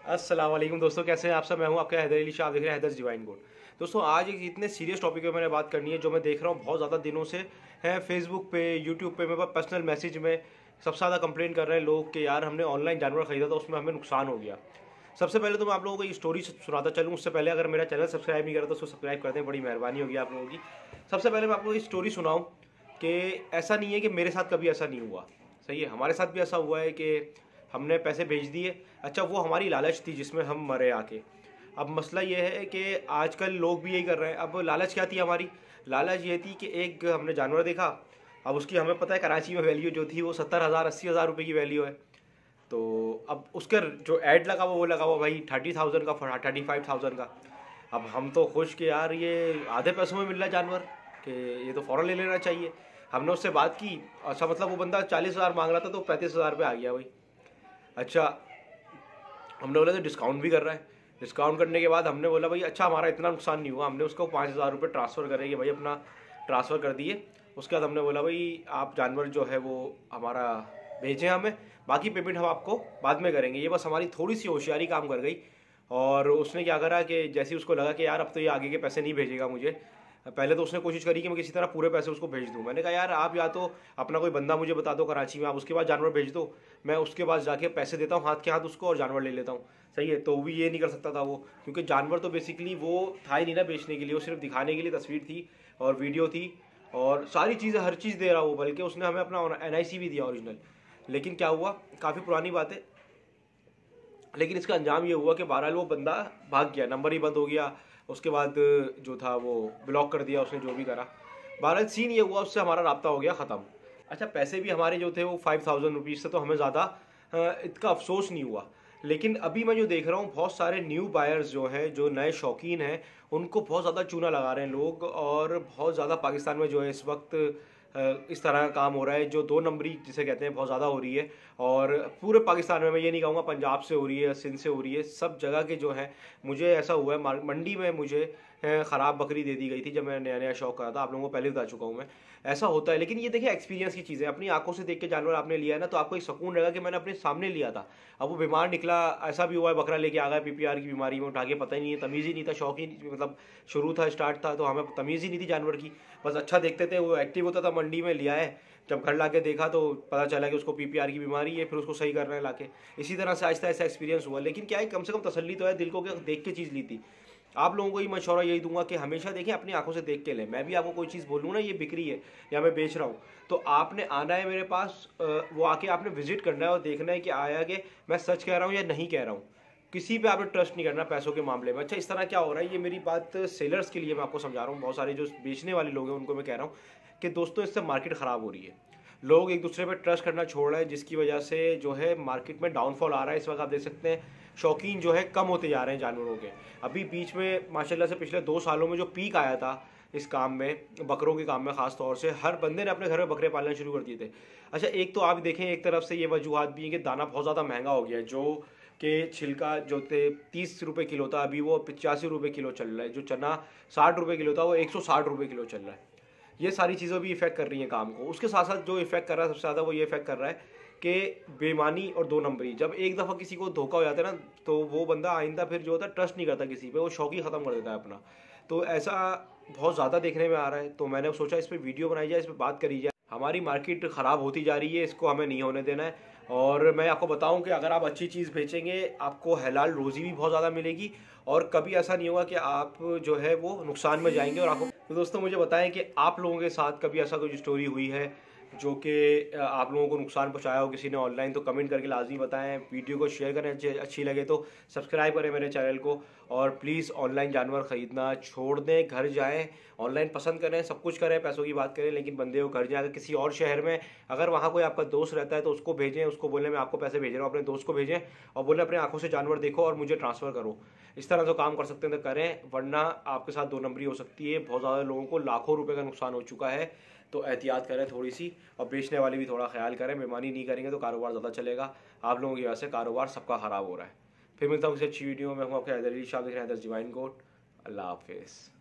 अस्सलाम वालेकुम दोस्तों, कैसे हैं आप सब। मैं हूं आपका हैदर अली शाह, आप देख रहे हैं हैदर्स डिवाइन गोड। दोस्तों आज एक इतने सीरियस टॉपिक पे मैंने बात करनी है जो मैं देख रहा हूं बहुत ज़्यादा दिनों से है। फेसबुक पे, यूट्यूब पे, मेरे पास पर्सनल मैसेज में सबसे ज़्यादा कंप्लेन कर रहे हैं लोग कि यार हमने ऑनलाइन जानवर खरीदा था, उसमें हमें नुकसान हो गया। सबसे पहले तो मैं आप लोगों को ये स्टोरी सुनाता चलूँ, उससे पहले अगर मेरा चैनल सब्सक्राइब नहीं करा तो उसको सब्सक्राइब कर दें, बड़ी मेहरबानी होगी आप लोगों की। सबसे पहले मैं आपको ये स्टोरी सुनाऊँ कि ऐसा नहीं है कि मेरे साथ कभी ऐसा नहीं हुआ, सही है, हमारे साथ भी ऐसा हुआ है कि हमने पैसे भेज दिए। अच्छा, वो हमारी लालच थी जिसमें हम मरे आके। अब मसला ये है कि आजकल लोग भी यही कर रहे हैं। अब लालच क्या थी हमारी? लालच ये थी कि एक हमने जानवर देखा, अब उसकी हमें पता है कराची में वैल्यू जो थी वो 70,000 80,000 रुपये की वैल्यू है। तो अब उसका जो ऐड लगा वो लगा हुआ भाई 30,000 का, 35,000 का। अब हम तो खुश कि यार ये आधे पैसों में मिल रहा है जानवर, कि ये तो फ़ौरन ले लेना चाहिए। हमने उससे बात की, अच्छा मतलब वो बंदा 40,000 मांग रहा था तो 35,000 पे आ गया भाई। अच्छा, हमने बोला तो डिस्काउंट भी कर रहा है। डिस्काउंट करने के बाद हमने बोला भाई अच्छा हमारा इतना नुकसान नहीं हुआ, हमने उसको 5,000 रुपये ट्रांसफ़र करेंगे भाई, अपना ट्रांसफ़र कर दिए। उसके बाद हमने बोला भाई आप जानवर जो है वो हमारा भेजें हमें, बाकी पेमेंट हम आपको बाद में करेंगे। ये बस हमारी थोड़ी सी होशियारी काम कर गई। और उसने क्या करा कि जैसे ही उसको लगा कि यार अब तो ये आगे के पैसे नहीं भेजेगा मुझे, पहले तो उसने कोशिश करी कि मैं किसी तरह पूरे पैसे उसको भेज दूं। मैंने कहा यार आप या तो अपना कोई बंदा मुझे बता दो कराची में, आप उसके पास जानवर भेज दो, मैं उसके पास जाके पैसे देता हूँ हाथ के हाथ उसको और जानवर ले लेता हूँ। सही है, तो भी ये नहीं कर सकता था वो, क्योंकि जानवर तो बेसिकली वो था ही नहीं ना बेचने के लिए, वो सिर्फ दिखाने के लिए तस्वीर थी और वीडियो थी और सारी चीज़ें, हर चीज़ दे रहा वो, बल्कि उसने हमें अपना NIC भी दिया ओरिजिनल। लेकिन क्या हुआ, काफ़ी पुरानी बात है, लेकिन इसका अंजाम ये हुआ कि बहरहाल वो बंदा भाग गया, नंबर ही बंद हो गया। उसके बाद जो था वो ब्लॉक कर दिया उसने, जो भी करा। बहरहाल सीन ये हुआ, उससे हमारा राब्ता हो गया ख़त्म। अच्छा, पैसे भी हमारे जो थे वो 5,000 रुपीज़ से, तो हमें ज़्यादा इतना अफसोस नहीं हुआ। लेकिन अभी मैं जो देख रहा हूँ बहुत सारे न्यू बायर्स जो हैं, जो नए शौकीन हैं, उनको बहुत ज़्यादा चूना लगा रहे हैं लोग। और बहुत ज़्यादा पाकिस्तान में जो है इस वक्त इस तरह का काम हो रहा है, जो 2 नंबरी जिसे कहते हैं बहुत ज़्यादा हो रही है। और पूरे पाकिस्तान में, मैं ये नहीं कहूँगा पंजाब से हो रही है, सिंध से हो रही है, सब जगह के जो है। मुझे ऐसा हुआ है मंडी में, मुझे ख़राब बकरी दे दी गई थी जब मैं नया नया शौक करा था, आप लोगों को पहले बता चुका हूँ मैं। ऐसा होता है, लेकिन ये देखिए एक्सपीरियंस की चीज़ है। अपनी आंखों से देख के जानवर आपने लिया है ना, तो आपको एक सुकून रहेगा कि मैंने अपने सामने लिया था। अब वो बीमार निकला, ऐसा भी हुआ है बकरा लेके आ गया PPR की बीमारी में, उठा के पता ही नहीं है, तमीज़ ही नहीं था, शौक ही मतलब शुरू था, स्टार्ट था, तो हमें तमीज़ ही नहीं थी जानवर की। बस अच्छा देखते थे, वो एक्टिव होता था, मंडी में लिया है, जब घर लाके देखा तो पता चला कि उसको PPR की बीमारी है, फिर उसको सही कर रहे हैं लाके। इसी तरह से आहिस्ता आहिस्ता एक्सपीरियंस हुआ। लेकिन क्या है, कम से कम तसल्ली तो है दिल को कि देख के चीज़ ली थी। आप लोगों को ये मशवरा यही दूंगा कि हमेशा देखें, अपनी आंखों से देख के लें। मैं भी आपको कोई चीज़ बोलूँ ना ये बिक्री है या मैं बेच रहा हूँ, तो आपने आना है मेरे पास, वो आके आपने विजिट करना है और देखना है कि आया कि मैं सच कह रहा हूँ या नहीं कह रहा हूँ। किसी पे आपने ट्रस्ट नहीं करना पैसों के मामले में। अच्छा, इस तरह क्या हो रहा है, ये मेरी बात सेलर्स के लिए मैं आपको समझा रहा हूँ, बहुत सारे जो बेचने वाले लोग हैं उनको मैं कह रहा हूँ कि दोस्तों इससे मार्केट ख़राब हो रही है। लोग एक दूसरे पे ट्रस्ट करना छोड़ रहे हैं, जिसकी वजह से जो है मार्केट में डाउनफॉल आ रहा है। इस वक्त आप देख सकते हैं शौकीन जो है कम होते जा रहे हैं जानवरों के। अभी बीच में माशाल्लाह से पिछले 2 सालों में जो पीक आया था इस काम में, बकरों के काम में ख़ास तौर से, हर बंदे ने अपने घर में बकरे पालना शुरू कर दिए थे। अच्छा, एक तो आप देखें, एक तरफ से ये वजूहत भी है कि दाना बहुत ज़्यादा महंगा हो गया है, जो कि छिलका जो थे 30 रुपये किलो था, अभी वो 85 रुपये किलो चल रहा है। जो चना 60 रुपये किलो था वो 160 रुपये किलो चल रहा है। ये सारी चीज़ें भी इफ़ेक्ट कर रही हैं काम को। उसके साथ साथ जो इफ़ेक्ट कर रहा है सबसे ज़्यादा, वो ये इफ़ेक्ट कर रहा है कि बेईमानी और 2 नंबरी। जब एक दफ़ा किसी को धोखा हो जाता है ना, तो वो बंदा आइंदा फिर जो होता है ट्रस्ट नहीं करता किसी पे, वो शौक ही ख़त्म कर देता है अपना। तो ऐसा बहुत ज़्यादा देखने में आ रहा है, तो मैंने सोचा इस पर वीडियो बनाई जाए, इस पर बात करी जाए। हमारी मार्केट ख़राब होती जा रही है, इसको हमें नहीं होने देना है। और मैं आपको बताऊं कि अगर आप अच्छी चीज़ बेचेंगे, आपको हलाल रोज़ी भी बहुत ज़्यादा मिलेगी और कभी ऐसा नहीं होगा कि आप जो है वो नुकसान में जाएंगे। और आपको तो दोस्तों मुझे बताएं कि आप लोगों के साथ कभी ऐसा कोई स्टोरी हुई है जो कि आप लोगों को नुकसान पहुंचाया हो किसी ने ऑनलाइन, तो कमेंट करके लाजमी बताएं। वीडियो को शेयर करें, अच्छी लगे तो सब्सक्राइब करें मेरे चैनल को। और प्लीज़ ऑनलाइन जानवर ख़रीदना छोड़ दें, घर जाएं, ऑनलाइन पसंद करें, सब कुछ करें, पैसों की बात करें, लेकिन बंदे को घर जाए। अगर किसी और शहर में, अगर वहाँ कोई आपका दोस्त रहता है तो उसको भेजें, उसको बोलें मैं आपको पैसे भेज रहा हूँ, अपने दोस्त को भेजें और बोलें अपने आंखों से जानवर देखो और मुझे ट्रांसफ़र करो। इस तरह जो काम कर सकते हैं तो करें, वरना आपके साथ 2 नंबरी हो सकती है। बहुत ज़्यादा लोगों को लाखों रुपए का नुकसान हो चुका है, तो एहतियात करें थोड़ी सी, और बेचने वाले भी थोड़ा ख्याल करें। बेईमानी नहीं करेंगे तो कारोबार ज़्यादा चलेगा। आप लोगों की वजह से कारोबार सबका ख़राब हो रहा है। फिर मिलता हूँ किसी अच्छी वीडियो में। हूँ आपके हैदर अली शाह, देख रहे हैं हैदर्स डिवाइन गोड। अल्लाह हाफिज़।